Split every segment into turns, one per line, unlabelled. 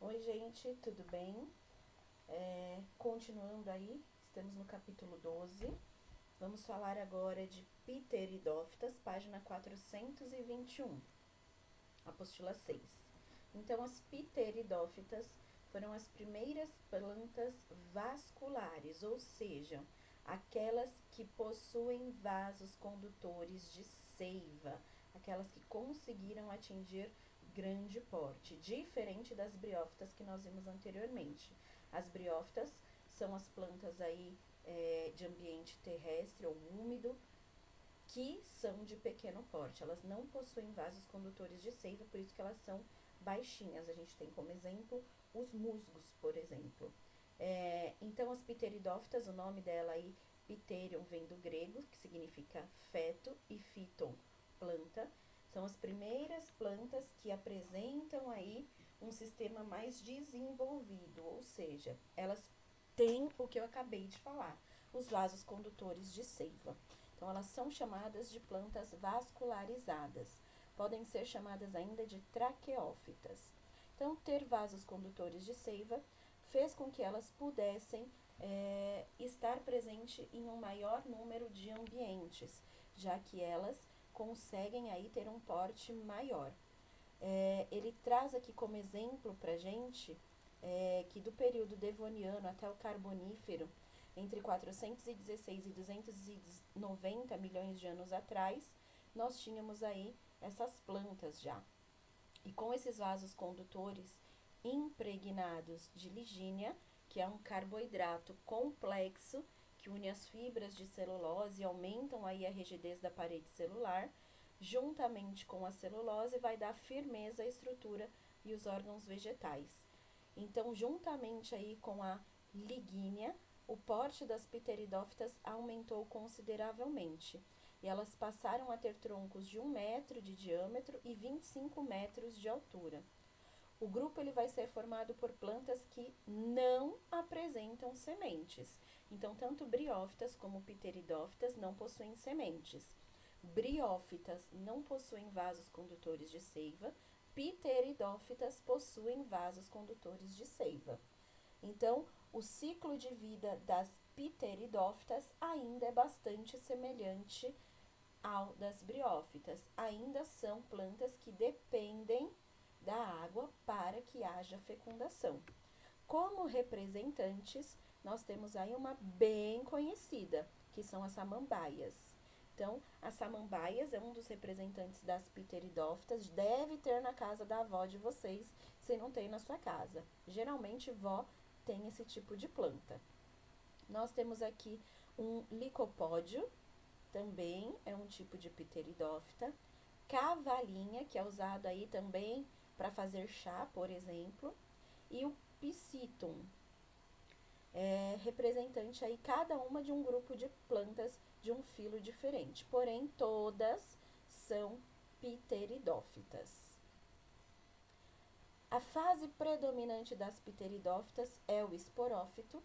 Oi, gente, tudo bem? Continuando aí, estamos no capítulo 12. Vamos falar agora de Pteridófitas, página 421, apostila 6. Então, as Pteridófitas foram as primeiras plantas vasculares, ou seja, aquelas que possuem vasos condutores de seiva, aquelas que conseguiram atingir grande porte, diferente das briófitas que nós vimos anteriormente. As briófitas são as plantas aí de ambiente terrestre ou úmido, que são de pequeno porte. Elas não possuem vasos condutores de seiva, por isso que elas são baixinhas. A gente tem como exemplo os musgos, por exemplo. Então, as pteridófitas, o nome dela aí, pterion, vem do grego, que significa feto, e phyton, planta. São as primeiras plantas que apresentam aí um sistema mais desenvolvido, ou seja, elas têm o que eu acabei de falar, os vasos condutores de seiva. Então, elas são chamadas de plantas vascularizadas. Podem ser chamadas ainda de traqueófitas. Então, ter vasos condutores de seiva fez com que elas pudessem estar presente em um maior número de ambientes, já que elas conseguem aí ter um porte maior. Ele traz aqui como exemplo para gente que do período devoniano até o carbonífero, entre 416 e 290 milhões de anos atrás, nós tínhamos aí essas plantas já. E com esses vasos condutores impregnados de ligínia, que é um carboidrato complexo que une as fibras de celulose e aumentam aí a rigidez da parede celular, juntamente com a celulose vai dar firmeza à estrutura e os órgãos vegetais. Então, juntamente aí com a ligínia, o porte das pteridófitas aumentou consideravelmente, e elas passaram a ter troncos de 1 metro de diâmetro e 25 metros de altura. O grupo ele vai ser formado por plantas que não apresentam sementes. Então, tanto briófitas como pteridófitas não possuem sementes. Briófitas não possuem vasos condutores de seiva, pteridófitas possuem vasos condutores de seiva. Então, o ciclo de vida das pteridófitas ainda é bastante semelhante ao das briófitas. Ainda são plantas que dependem da água para que haja fecundação. Como representantes, nós temos aí uma bem conhecida, que são as samambaias. Então, as samambaias é um dos representantes das pteridófitas, deve ter na casa da avó de vocês, se não tem na sua casa. Geralmente, vó tem esse tipo de planta. Nós temos aqui um licopódio, também é um tipo de pteridófita. Cavalinha, que é usado aí também para fazer chá, por exemplo. E o Psitum, representante aí cada uma de um grupo de plantas de um filo diferente. Porém, todas são pteridófitas. A fase predominante das pteridófitas é o esporófito.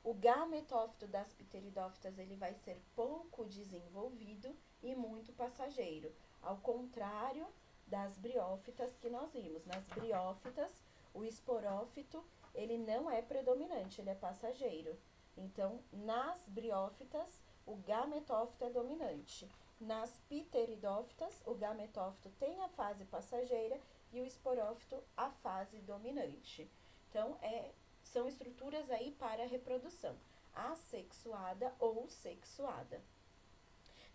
O gametófito das pteridófitas ele vai ser pouco desenvolvido e muito passageiro, ao contrário das briófitas que nós vimos. Nas briófitas, o esporófito ele não é predominante, ele é passageiro. Então, nas briófitas, o gametófito é dominante. Nas pteridófitas, o gametófito tem a fase passageira e o esporófito a fase dominante. Então, são estruturas aí para a reprodução, assexuada ou sexuada.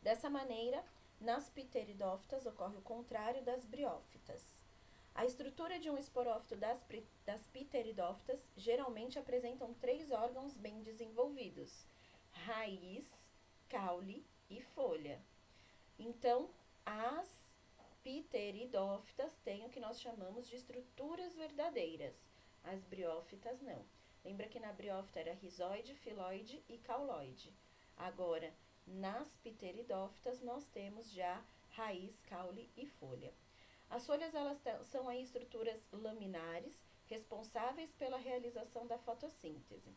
Dessa maneira, nas pteridófitas ocorre o contrário das briófitas. A estrutura de um esporófito das pteridófitas geralmente apresentam 3 órgãos bem desenvolvidos: raiz, caule e folha. Então, as pteridófitas têm o que nós chamamos de estruturas verdadeiras. As briófitas não. Lembra que na briófita era rizoide, filoide e cauloide. Agora, nas pteridófitas, nós temos já raiz, caule e folha. As folhas elas são aí estruturas laminares, responsáveis pela realização da fotossíntese.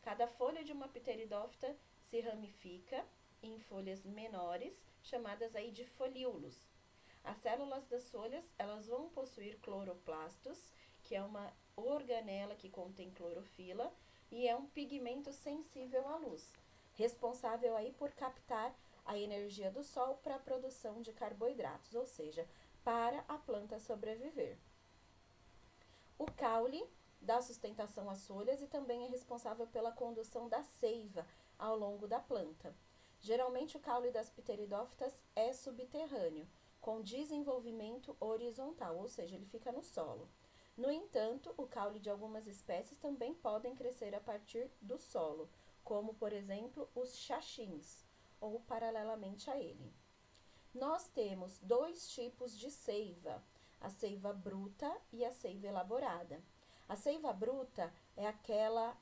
Cada folha de uma pteridófita se ramifica em folhas menores, chamadas aí de folíolos. As células das folhas elas vão possuir cloroplastos, que é uma organela que contém clorofila e é um pigmento sensível à luz, responsável aí por captar a energia do sol para a produção de carboidratos, ou seja, para a planta sobreviver. O caule dá sustentação às folhas e também é responsável pela condução da seiva ao longo da planta. Geralmente o caule das pteridófitas é subterrâneo, com desenvolvimento horizontal, ou seja, ele fica no solo. No entanto, o caule de algumas espécies também podem crescer a partir do solo, como, por exemplo, os xaxins, ou paralelamente a ele. Nós temos dois tipos de seiva, a seiva bruta e a seiva elaborada. A seiva bruta é aquela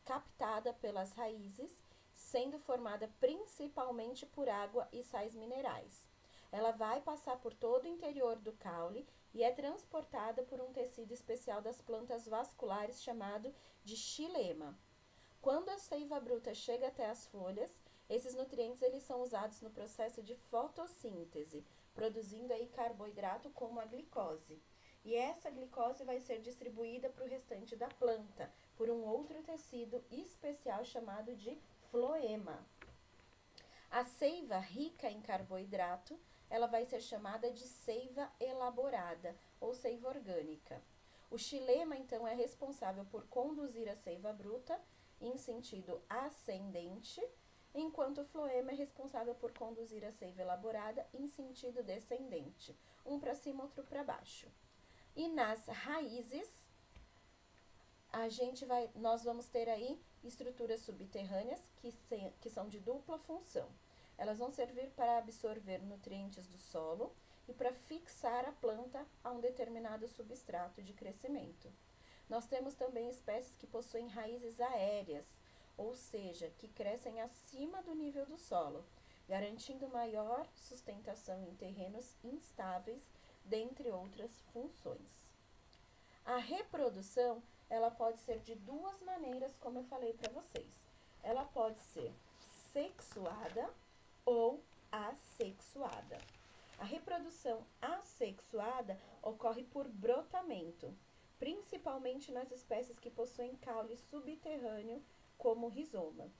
captada pelas raízes, sendo formada principalmente por água e sais minerais. Ela vai passar por todo o interior do caule e é transportada por um tecido especial das plantas vasculares chamado de xilema. Quando a seiva bruta chega até as folhas, esses nutrientes eles são usados no processo de fotossíntese, produzindo aí carboidrato como a glicose. E essa glicose vai ser distribuída para o restante da planta, por um outro tecido especial chamado de floema. A seiva rica em carboidrato, ela vai ser chamada de seiva elaborada ou seiva orgânica. O xilema, então, é responsável por conduzir a seiva bruta em sentido ascendente, enquanto o floema é responsável por conduzir a seiva elaborada em sentido descendente, um para cima, outro para baixo. E nas raízes, nós vamos ter aí estruturas subterrâneas que são de dupla função. Elas vão servir para absorver nutrientes do solo e para fixar a planta a um determinado substrato de crescimento. Nós temos também espécies que possuem raízes aéreas, ou seja, que crescem acima do nível do solo, garantindo maior sustentação em terrenos instáveis, dentre outras funções. A reprodução, ela pode ser de duas maneiras, como eu falei para vocês. Ela pode ser sexuada ou assexuada. A reprodução assexuada ocorre por brotamento, principalmente nas espécies que possuem caule subterrâneo, como o rizoma.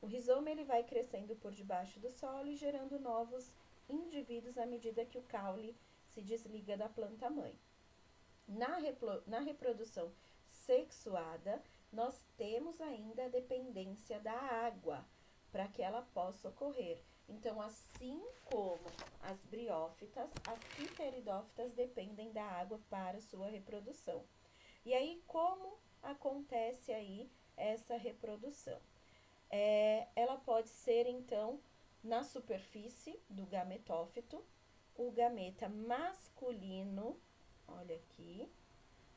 O rizoma ele vai crescendo por debaixo do solo e gerando novos indivíduos à medida que o caule se desliga da planta mãe. Na reprodução sexuada, nós temos ainda a dependência da água para que ela possa ocorrer. Então, assim como as briófitas, as pteridófitas dependem da água para sua reprodução. E aí, como acontece aí essa reprodução? Ela pode ser, então, na superfície do gametófito, o gameta masculino, olha aqui,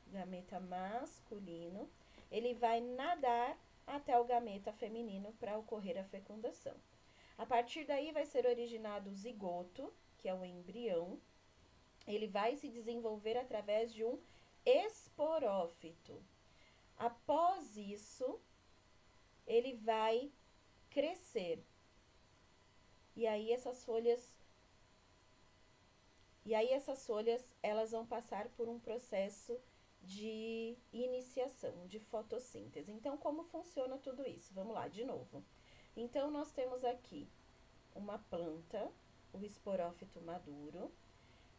gameta masculino, ele vai nadar até o gameta feminino para ocorrer a fecundação. A partir daí vai ser originado o zigoto, que é o embrião. Ele vai se desenvolver através de um esporófito. Após isso, ele vai crescer. E aí essas folhas elas vão passar por um processo de iniciação, de fotossíntese. Então, como funciona tudo isso? Vamos lá, de novo. Então, nós temos aqui uma planta, o esporófito maduro.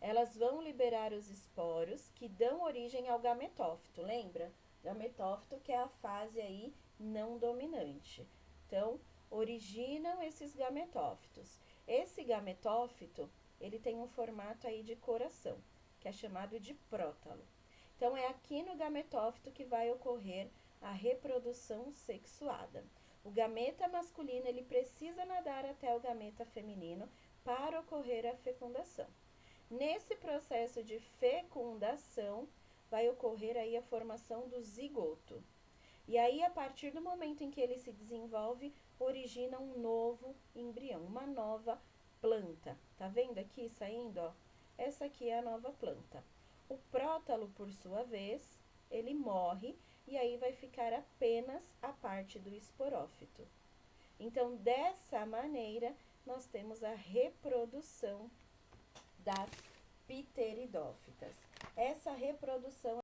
Elas vão liberar os esporos que dão origem ao gametófito, lembra? Gametófito que é a fase aí não dominante. Então, originam esses gametófitos. Esse gametófito, ele tem um formato aí de coração, que é chamado de prótalo. Então, é aqui no gametófito que vai ocorrer a reprodução sexuada. O gameta masculino, ele precisa nadar até o gameta feminino para ocorrer a fecundação. Nesse processo de fecundação, vai ocorrer aí a formação do zigoto. E aí, a partir do momento em que ele se desenvolve, origina um novo embrião, uma nova planta. Tá vendo aqui saindo, ó? Essa aqui é a nova planta. O prótalo, por sua vez, ele morre e aí vai ficar apenas a parte do esporófito. Então, dessa maneira, nós temos a reprodução das pteridófitas. Essa reprodução